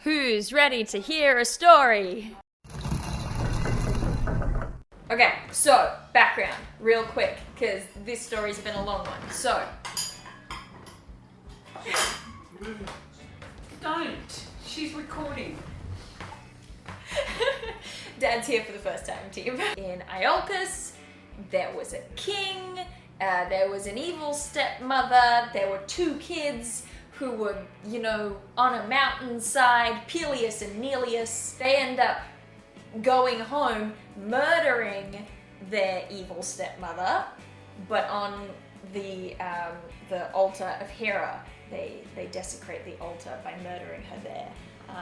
Who's ready to hear a story? Okay, so background, real quick, because this story's been a long one. So, Don't. She's recording. Dad's here for the first time, team. In Iolcus, there was a king, there was an evil stepmother, there were two kids who were, on a mountainside, Pelias and Neleus. They end up going home, murdering their evil stepmother, but on the altar of Hera, they desecrate the altar by murdering her there.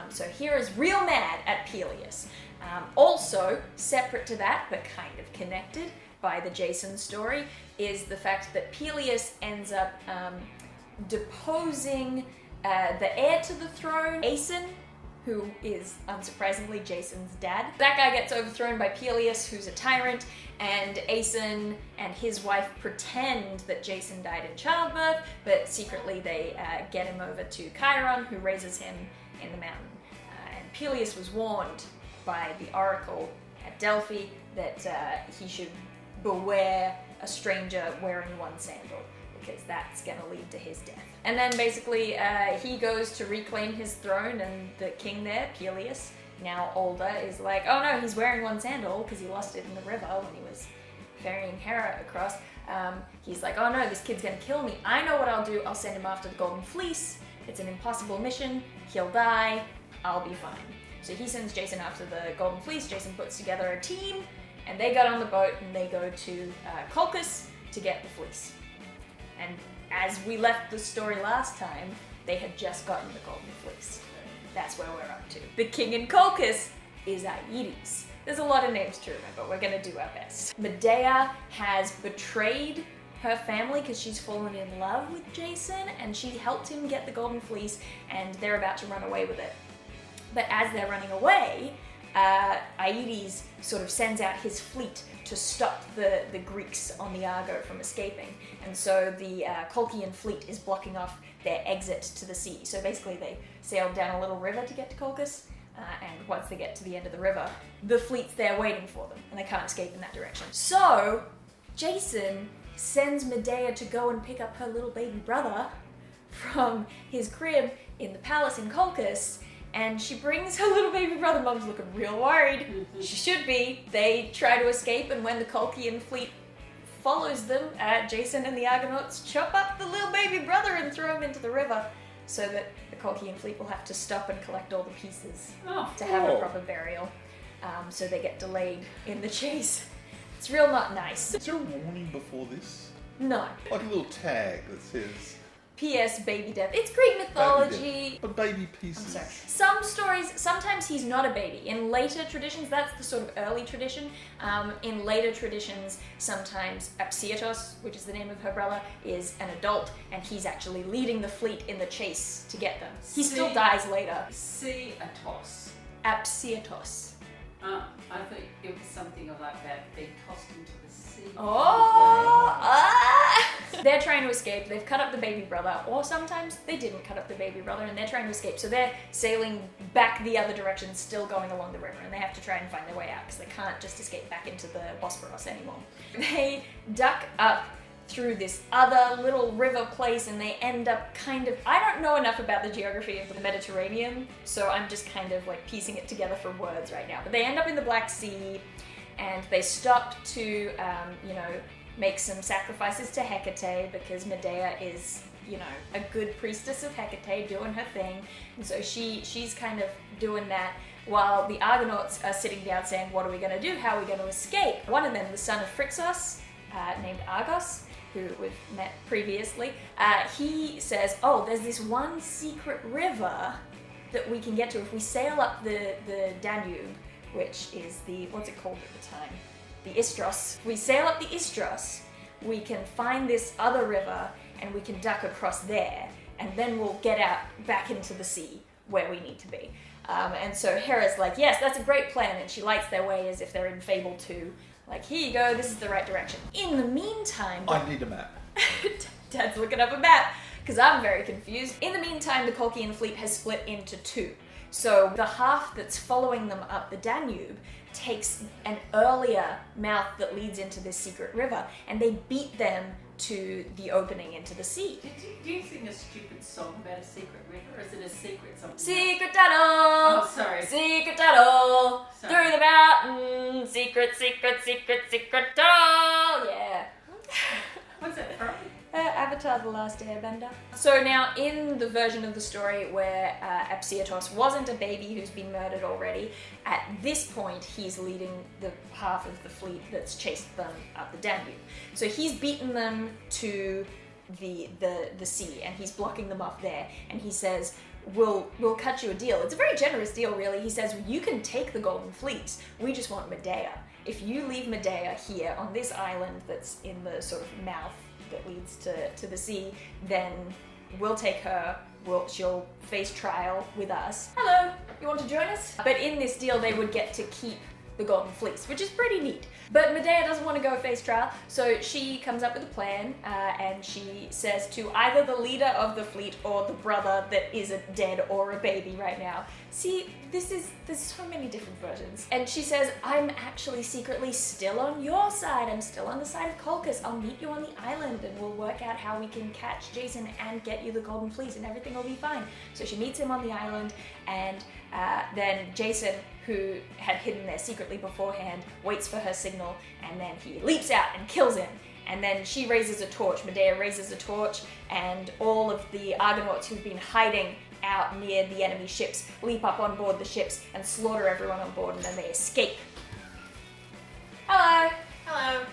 So Hera's real mad at Pelias. Also, separate to that, but kind of connected by the Jason story, is the fact that Pelias ends up deposing the heir to the throne, Jason, who is, unsurprisingly, Jason's dad. That guy gets overthrown by Pelias, who's a tyrant, and Jason and his wife pretend that Jason died in childbirth, but secretly they get him over to Chiron, who raises him in the mountain. And Pelias was warned by the oracle at Delphi that he should beware a stranger wearing one sandal, because that's going to lead to his death. And then basically he goes to reclaim his throne, and the king there, Pelias, now older, is like, oh no, he's wearing one sandal because he lost it in the river when he was ferrying Hera across. He's like, oh no, this kid's going to kill me. I know what I'll do. I'll send him after the Golden Fleece. It's an impossible mission. He'll die. I'll be fine. So he sends Jason after the Golden Fleece. Jason puts together a team, and they get on the boat and they go to Colchis to get the fleece. And as we left the story last time, they had just gotten the Golden Fleece. That's where we're up to. The king in Colchis is Aedes. There's a lot of names to remember. We're going to do our best. Medea has betrayed her family because she's fallen in love with Jason, and she helped him get the Golden Fleece, and they're about to run away with it. But as they're running away, Aedes sort of sends out his fleet to stop the Greeks on the Argo from escaping. And so the Colchian fleet is blocking off their exit to the sea. So basically they sailed down a little river to get to Colchis, and once they get to the end of the river, the fleet's there waiting for them, and they can't escape in that direction. So Jason sends Medea to go and pick up her little baby brother from his crib in the palace in Colchis, and she brings her little baby brother. Mom's looking real worried. She should be. They try to escape, and when the Colchian fleet follows them, Jason and the Argonauts chop up the little baby brother and throw him into the river, so that the Colchian fleet will have to stop and collect all the pieces to have a proper burial. So they get delayed in the chase. It's real not nice. Is there a warning before this? No. Like a little tag that says... P.S. Baby death. It's Greek mythology. But baby pieces. I'm sorry. Some stories, sometimes he's not a baby. In later traditions, that's the sort of early tradition. In later traditions, sometimes Apsietos, which is the name of her brother, is an adult, and he's actually leading the fleet in the chase to get them. He still dies later. Apsietos. Apsietos. I thought it was something like that. They tossed into the sea. They're trying to escape. They've cut up the baby brother, or sometimes they didn't cut up the baby brother, and they're trying to escape. So they're sailing back the other direction, still going along the river, and they have to try and find their way out because they can't just escape back into the Bosporus anymore. They duck up through this other little river place, and they end up kind of... I don't know enough about the geography of the Mediterranean, so I'm just kind of like piecing it together for words right now. But they end up in the Black Sea, and they stop to, make some sacrifices to Hecate, because Medea is, a good priestess of Hecate doing her thing. And so she's kind of doing that, while the Argonauts are sitting down saying, what are we going to do? How are we going to escape? One of them, the son of Phrixus, named Argos, who we've met previously, he says, oh, there's this one secret river that we can get to if we sail up the Danube, which is what's it called at the time? The Istros. If we sail up the Istros, we can find this other river and we can duck across there, and then we'll get out back into the sea where we need to be. And so Hera's like, yes, that's a great plan, and she lights their way as if they're in Fable 2. Like, here you go, this is the right direction. In the meantime... I need a map. Dad's looking up a map, because I'm very confused. In the meantime, the Colchian fleet has split into two. So the half that's following them up the Danube takes an earlier mouth that leads into this secret river, and they beat them to the opening into the sea. Do you sing a stupid song about a secret river, or is it a secret song? Secret tunnel! Oh, sorry. Secret tunnel! Sorry. Through the mountain! Secret, secret, secret, secret tunnel! Yeah. What's that from? Avatar The Last Airbender. So now in the version of the story where Apsyrtos wasn't a baby who's been murdered already, at this point he's leading the half of the fleet that's chased them up the Danube. So he's beaten them to the sea, and he's blocking them off there, and he says, we'll cut you a deal. It's a very generous deal, really. He says, you can take the Golden Fleece, we just want Medea. If you leave Medea here on this island that's in the sort of mouth that leads to the sea, then we'll take her, she'll face trial with us. Hello, you want to join us? But in this deal they would get to keep the Golden Fleece, which is pretty neat. But Medea doesn't want to go face trial, so she comes up with a plan, and she says to either the leader of the fleet or the brother that isn't dead or a baby right now. See, there's so many different versions. And she says, I'm actually secretly still on your side. I'm still on the side of Colchis. I'll meet you on the island and we'll work out how we can catch Jason and get you the Golden Fleece and everything will be fine. So she meets him on the island, and then Jason, who had hidden there secretly beforehand, waits for her signal, and then he leaps out and kills him. And then she raises a torch, Medea raises a torch, and all of the Argonauts who've been hiding out near the enemy ships leap up on board the ships and slaughter everyone on board, and then they escape. Hello! Hello.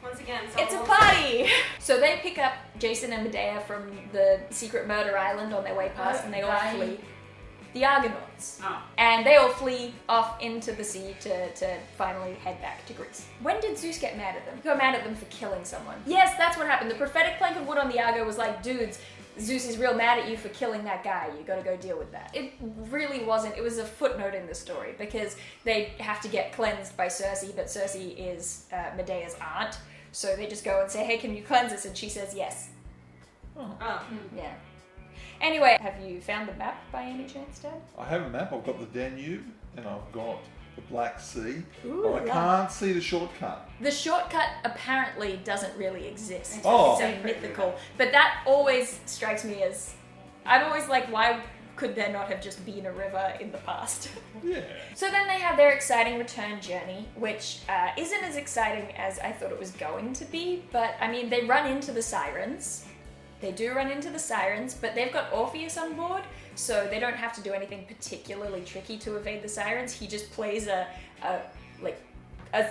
Once again, It's a party! So they pick up Jason and Medea from the secret murder island on their way past, and they all flee. The Argonauts. Oh. And they all flee off into the sea to finally head back to Greece. When did Zeus get mad at them? He got mad at them for killing someone. Yes, that's what happened. The prophetic plank of wood on the Argo was like, dudes, Zeus is real mad at you for killing that guy. You gotta go deal with that. It really wasn't. It was a footnote in the story because they have to get cleansed by Circe, but Circe is Medea's aunt. So they just go and say, hey, can you cleanse us? And she says yes. Oh. Yeah. Anyway, have you found the map by any chance, Dad? I have a map. I've got the Danube and I've got the Black Sea, Ooh, but I love. can't see the shortcut. The shortcut apparently doesn't really exist. Oh. It's a mythical. But that always strikes me as... I'm always like, why could there not have just been a river in the past? Yeah. So then they have their exciting return journey, which isn't as exciting as I thought it was going to be. But, I mean, they run into the sirens. They do run into the sirens, but they've got Orpheus on board, so they don't have to do anything particularly tricky to evade the sirens. He just plays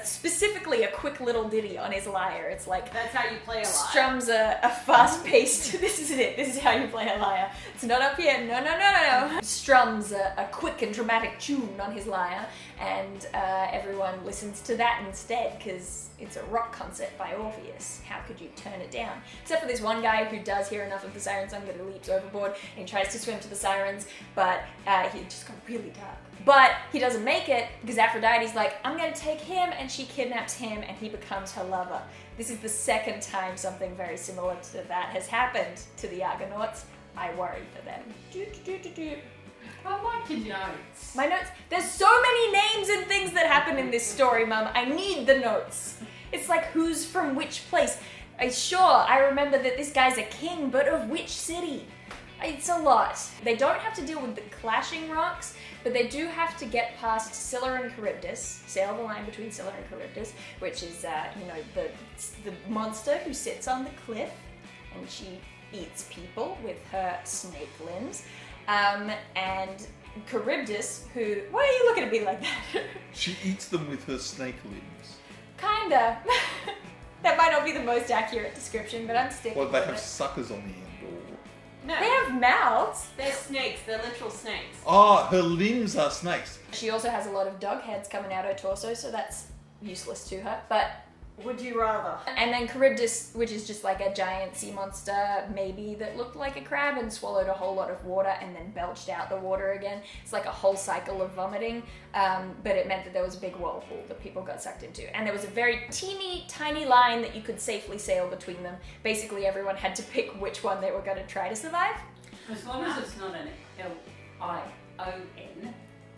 specifically a quick little ditty on his lyre. It's like That's how you play a lyre. strums a fast-paced. This is it. This is how you play a lyre. It's not up here. No. Strums a quick and dramatic tune on his lyre, and everyone listens to that instead because it's a rock concert by Orpheus. How could you turn it down? Except for this one guy who does hear enough of the siren song that he leaps overboard and he tries to swim to the sirens, but he just got really dark. But he doesn't make it because Aphrodite's like, I'm gonna take him, and she kidnaps him and he becomes her lover. This is the second time something very similar to that has happened to the Argonauts. I worry for them. I like your notes. My notes, there's so many names and things that happen in this story, Mum. I need the notes. It's like who's from which place. Sure, I remember that this guy's a king, but of which city? It's a lot. They don't have to deal with the clashing rocks, but they do have to get past Scylla and Charybdis, sail the line between Scylla and Charybdis, which is, the monster who sits on the cliff, and she eats people with her snake limbs. And Charybdis, who... Why are you looking at me like that? She eats them with her snake limbs. Kinda. That might not be the most accurate description, but I'm sticking Well, they with have it. suckers on the end, or... No. They have mouths. They're snakes. They're literal snakes. Oh, her limbs are snakes. She also has a lot of dog heads coming out her torso, so that's useless to her. But Would you rather? and then Charybdis, which is just like a giant sea monster, maybe that looked like a crab and swallowed a whole lot of water and then belched out the water again. It's like a whole cycle of vomiting, but it meant that there was a big whirlpool that people got sucked into. And there was a very teeny tiny line that you could safely sail between them. Basically, everyone had to pick which one they were going to try to survive. As long as it's not an L-I. O-N,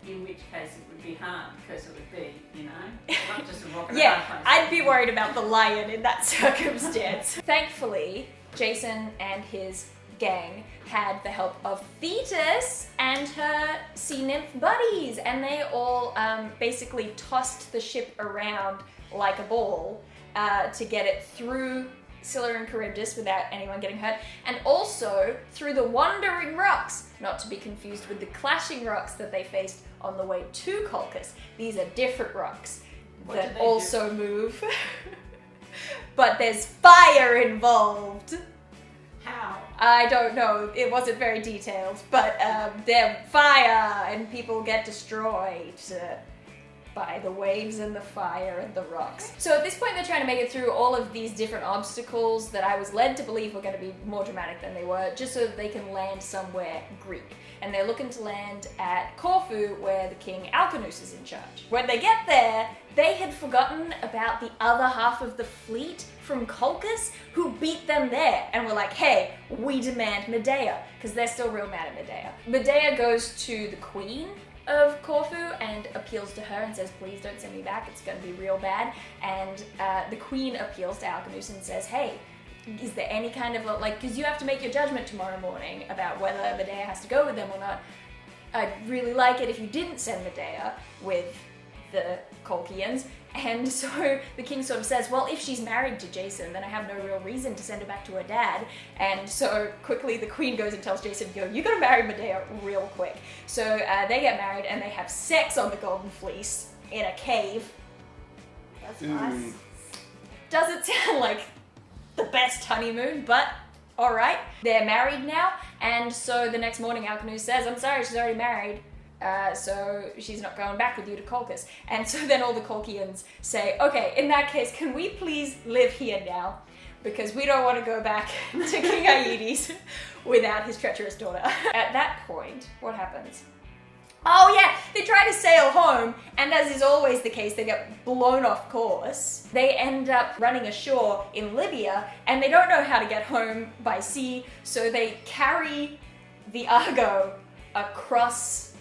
in which case it would be hard, because it would be, not just a rock and a Yeah, hard place. I'd be worried about the lion in that circumstance. Thankfully, Jason and his gang had the help of Thetis and her sea nymph buddies, and they all basically tossed the ship around like a ball to get it through Scylla and Charybdis without anyone getting hurt, and also through the wandering rocks, not to be confused with the clashing rocks that they faced on the way to Colchis. These are different rocks that also move. But there's fire involved. How? I don't know, it wasn't very detailed, but there's fire and people get destroyed by the waves and the fire and the rocks. So at this point they're trying to make it through all of these different obstacles that I was led to believe were going to be more dramatic than they were, just so that they can land somewhere Greek. And they're looking to land at Corfu, where the king Algonauts is in charge. When they get there, they had forgotten about the other half of the fleet from Colchis, who beat them there, and were like, hey, we demand Medea, because they're still real mad at Medea. Medea goes to the queen of Corfu and appeals to her and says, please don't send me back, it's going to be real bad. And the queen appeals to Argonauts and says, hey, is there any kind of because you have to make your judgment tomorrow morning about whether Medea has to go with them or not. I'd really like it if you didn't send Medea with the Colchians. And so the king sort of says, well, if she's married to Jason, then I have no real reason to send her back to her dad. And so quickly the queen goes and tells Jason, yo, you gotta marry Medea real quick. So they get married and they have sex on the Golden Fleece in a cave. That's nice. Doesn't sound like the best honeymoon, but alright. They're married now, and so the next morning Algonauts says, I'm sorry, she's already married. So she's not going back with you to Colchis. And so then all the Colchians say, okay, in that case, can we please live here now? Because we don't want to go back to King Aedes without his treacherous daughter. At that point, what happens? Oh yeah, they try to sail home, and as is always the case, they get blown off course. They end up running ashore in Libya, and they don't know how to get home by sea, so they carry the Argo across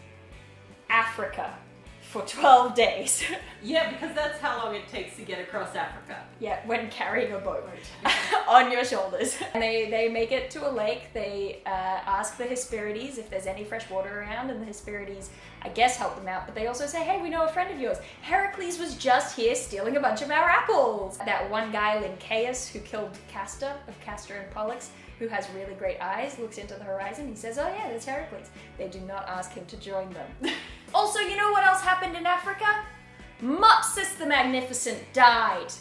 Africa for 12 days. Yeah, because that's how long it takes to get across Africa. Yeah, when carrying a boat on your shoulders. And they make it to a lake. They ask the Hesperides if there's any fresh water around, and the Hesperides, I guess, help them out. But they also say, hey, we know a friend of yours. Heracles was just here stealing a bunch of our apples. That one guy, Lyncæus, who killed Castor, of Castor and Pollux, who has really great eyes, looks into the horizon. He says, oh yeah, there's Heracles. They do not ask him to join them. Also, you know what else happened in Africa? Mopsus the Magnificent died.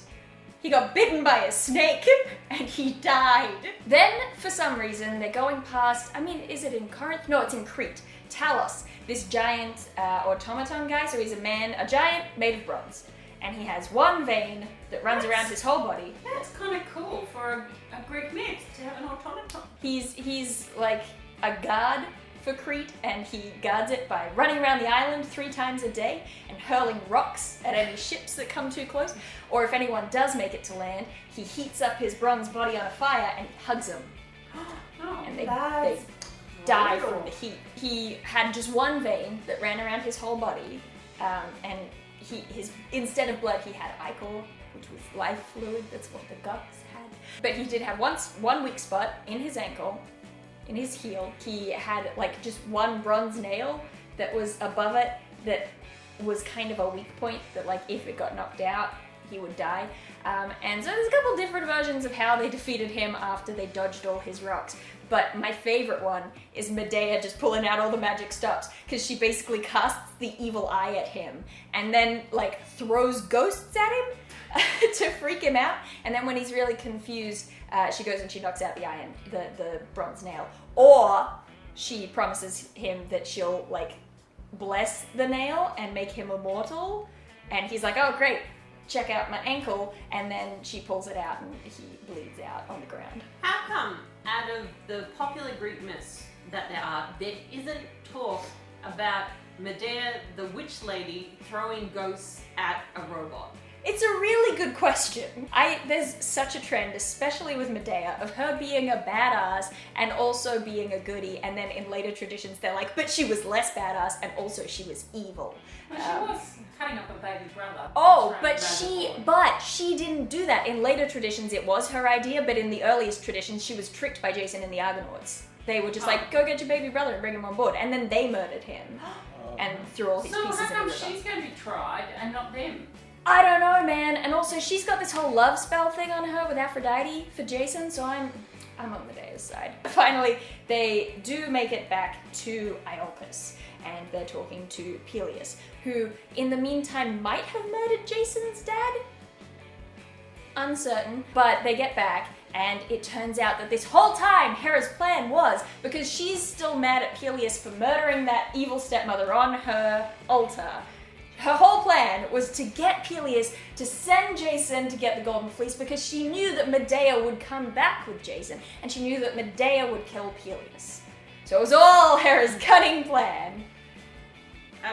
He got bitten by a snake and he died. Then, for some reason, they're going past, is it in Corinth? No, it's in Crete. Talos, this giant automaton guy, so he's a giant made of bronze. And he has one vein that runs around his whole body. That's kind of cool for a Greek myth to have an automaton. He's like a god for Crete, and he guards it by running around the island 3 times a day and hurling rocks at any ships that come too close. Or if anyone does make it to land, he heats up his bronze body on a fire and he hugs them. And they die from the heat. He had just one vein that ran around his whole body, and instead of blood he had ichor, which was life fluid. That's what the gods had. But he did have one weak spot in his ankle. In his heel, he had just one bronze nail that was above it that was kind of a weak point that if it got knocked out, he would die. And so there's a couple different versions of how they defeated him after they dodged all his rocks. But my favorite one is Medea just pulling out all the magic stops, because she basically casts the evil eye at him and then throws ghosts at him to freak him out. And then when he's really confused, she goes and she knocks out the iron, the bronze nail. Or she promises him that she'll bless the nail and make him immortal. And he's like, oh great, check out my ankle. And then she pulls it out and he bleeds out on the ground. How come out of the popular Greek myths that there isn't talk about Medea, the witch lady, throwing ghosts at a robot? It's a really good question. There's such a trend, especially with Medea, of her being a badass and also being a goodie, and then in later traditions they're like, but she was less badass and also she was evil. Well, she was cutting up a baby brother. Oh, Right, but right she didn't do that. In later traditions it was her idea, but in the earliest traditions she was tricked by Jason and the Argonauts. They were just like, go get your baby brother and bring him on board, and then they murdered him and threw all his So pieces how in the come river. she's going to be tried and not them? I don't know, man. And also, she's got this whole love spell thing on her with Aphrodite for Jason, so I'm on Medea's side. Finally, they do make it back to Iolcus, and they're talking to Pelias, who, in the meantime, might have murdered Jason's dad? Uncertain. But they get back, and it turns out that this whole time, Hera's plan was, because she's still mad at Pelias for murdering that evil stepmother on her altar, her whole plan was to get Pelias to send Jason to get the Golden Fleece, because she knew that Medea would come back with Jason, and she knew that Medea would kill Pelias. So it was all Hera's cunning plan.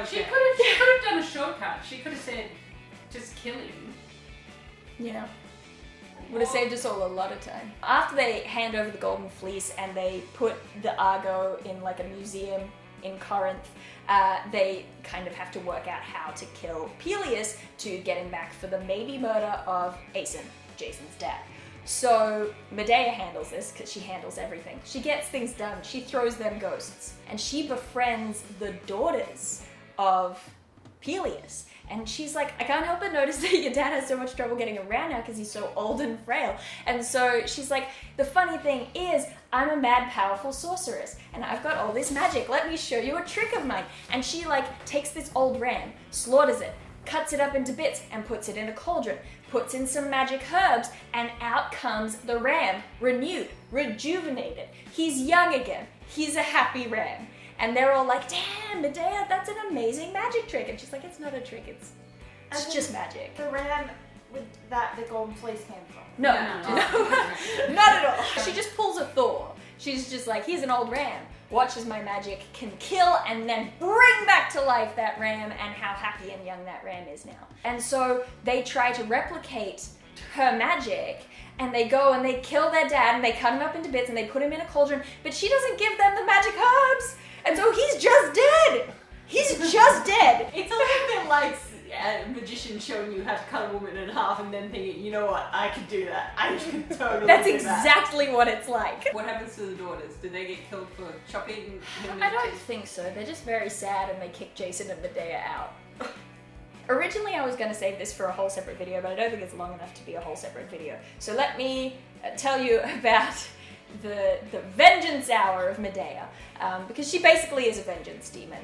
She could have done a shortcut. She could have said, just kill him. Yeah. Would have saved us all a lot of time. After they hand over the Golden Fleece and they put the Argo in like a museum in Corinth, they kind of have to work out how to kill Pelias to get him back for the maybe murder of Aeson, Jason's dad. So Medea handles this because she handles everything. She gets things done. She throws them ghosts. And she befriends the daughters of Pelias. And she's like, I can't help but notice that your dad has so much trouble getting around now because he's so old and frail. And so she's like, the funny thing is, I'm a mad, powerful sorceress, and I've got all this magic. Let me show you a trick of mine. And she like takes this old ram, slaughters it, cuts it up into bits, and puts it in a cauldron, puts in some magic herbs, and out comes the ram, renewed, rejuvenated. He's young again. He's a happy ram. And they're all like, damn, Medea, that's an amazing magic trick. And she's like, it's not a trick, it's just magic. The ram with that the Golden Fleece came from. No, No. not at all. She just pulls a Thor. She's just like, here's an old ram. Watch as my magic can kill and then bring back to life that ram, and how happy and young that ram is now. And so they try to replicate her magic, and they go and they kill their dad and they cut him up into bits and they put him in a cauldron, but she doesn't give them the magic herbs. And so he's just dead. He's just dead. It's a little bit like a magician showing you how to cut a woman in half and then thinking, you know what, I could do that. I could totally That's do that. exactly what it's like. What happens to the daughters? Do they get killed for chopping him I don't into- think so. They're just very sad and they kick Jason and Medea out. Originally I was going to save this for a whole separate video, but I don't think it's long enough to be a whole separate video. So let me tell you about the vengeance hour of Medea, because she basically is a vengeance demon.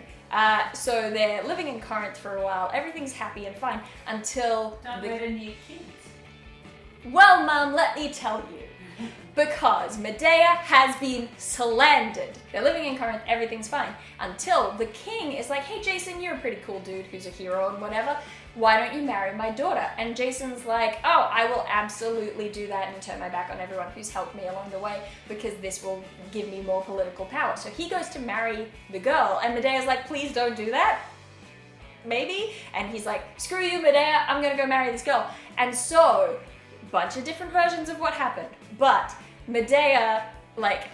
So they're living in Corinth for a while. Everything's happy and fine until Don't let any of your kids. Well, Mum, let me tell you. Because Medea has been slandered. They're living in Corinth, everything's fine. Until the king is like, hey Jason, you're a pretty cool dude who's a hero and whatever. Why don't you marry my daughter? And Jason's like, oh, I will absolutely do that and turn my back on everyone who's helped me along the way, because this will give me more political power. So he goes to marry the girl, and Medea's like, please don't do that. Maybe? And he's like, screw you, Medea, I'm gonna go marry this girl. And so, bunch of different versions of what happened. But Medea, like,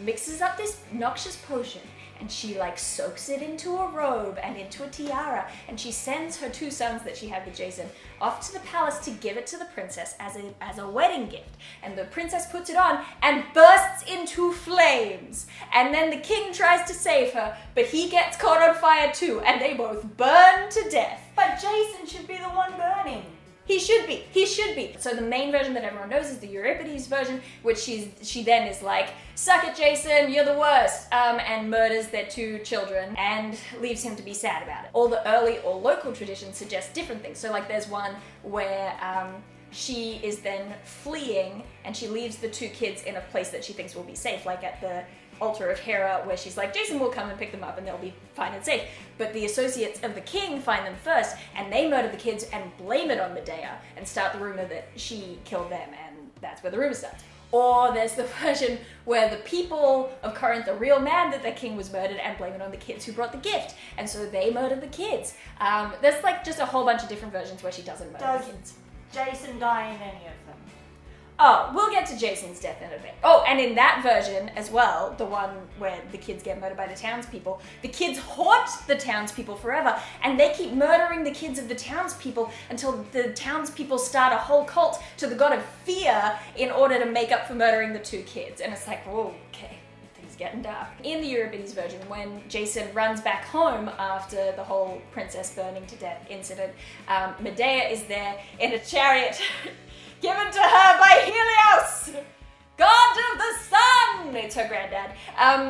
mixes up this noxious potion, and she, like, soaks it into a robe and into a tiara, and she sends her 2 sons that she had with Jason off to the palace to give it to the princess as a wedding gift. And the princess puts it on and bursts into flames. And then the king tries to save her, but he gets caught on fire too, and they both burn to death. But Jason should be the one burning. He should be. So the main version that everyone knows is the Euripides version, which she then is like, suck it, Jason, you're the worst, and murders their 2 children and leaves him to be sad about it. All the early or local traditions suggest different things. So like there's one where she is then fleeing and she leaves the 2 kids in a place that she thinks will be safe, like at the altar of Hera, where she's like, Jason will come and pick them up and they'll be fine and safe. But the associates of the king find them first, and they murder the kids and blame it on Medea and start the rumor that she killed them, and that's where the rumor starts. Or there's the version where the people of Corinth are real mad that their king was murdered and blame it on the kids who brought the gift. And so they murdered the kids. There's like just a whole bunch of different versions where she doesn't murder the kids. Jason die in any of them? Oh, we'll get to Jason's death in a bit. Oh, and in that version as well, the one where the kids get murdered by the townspeople, the kids haunt the townspeople forever, and they keep murdering the kids of the townspeople until the townspeople start a whole cult to the god of fear in order to make up for murdering the two kids. And it's like, whoa, okay, things getting dark. In the Euripides version, when Jason runs back home after the whole princess burning to death incident, Medea is there in a chariot given to her by Helios, god of the sun. It's her granddad.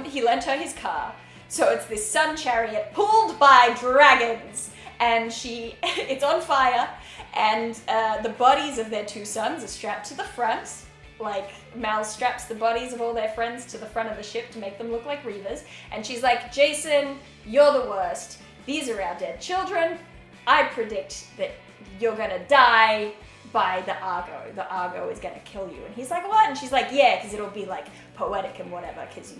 He lent her his car. So it's this sun chariot pulled by dragons. And it's on fire. And the bodies of their two sons are strapped to the front. Like Mal straps the bodies of all their friends to the front of the ship to make them look like reavers. And she's like, Jason, you're the worst. These are our dead children. I predict that you're gonna die by the Argo. The Argo is gonna kill you. And he's like, what? And she's like, yeah, because it'll be like poetic and whatever, because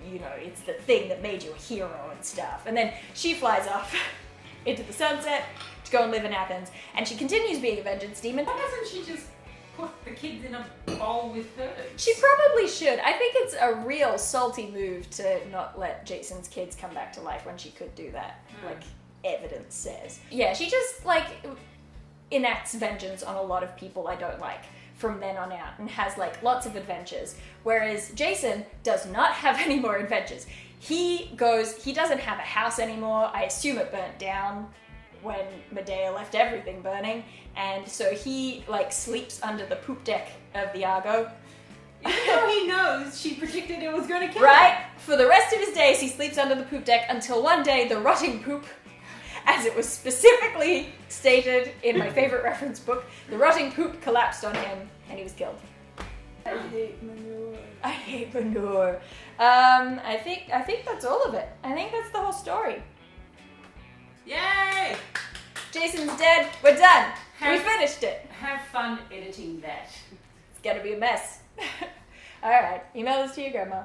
you know, it's the thing that made you a hero and stuff. And then she flies off into the sunset to go and live in Athens. And she continues being a vengeance demon. Why doesn't she just put the kids in a bowl with her? She probably should. I think it's a real salty move to not let Jason's kids come back to life when she could do that. Like evidence says. Yeah, she just like enacts vengeance on a lot of people I don't like from then on out and has like lots of adventures, whereas Jason does not have any more adventures. He doesn't have a house anymore. I assume it burnt down when Medea left everything burning, and so he like sleeps under the poop deck of the Argo. Even though he knows she predicted it was going to kill him. Right? For the rest of his days he sleeps under the poop deck until one day the rotting poop, as it was specifically stated in my favorite reference book, the rotting poop collapsed on him and he was killed. I hate manure. I hate manure. I think that's all of it. I think that's the whole story. Yay! Jason's dead. We're done. We finished it. Have fun editing that. It's gonna be a mess. All right. Email this to your grandma.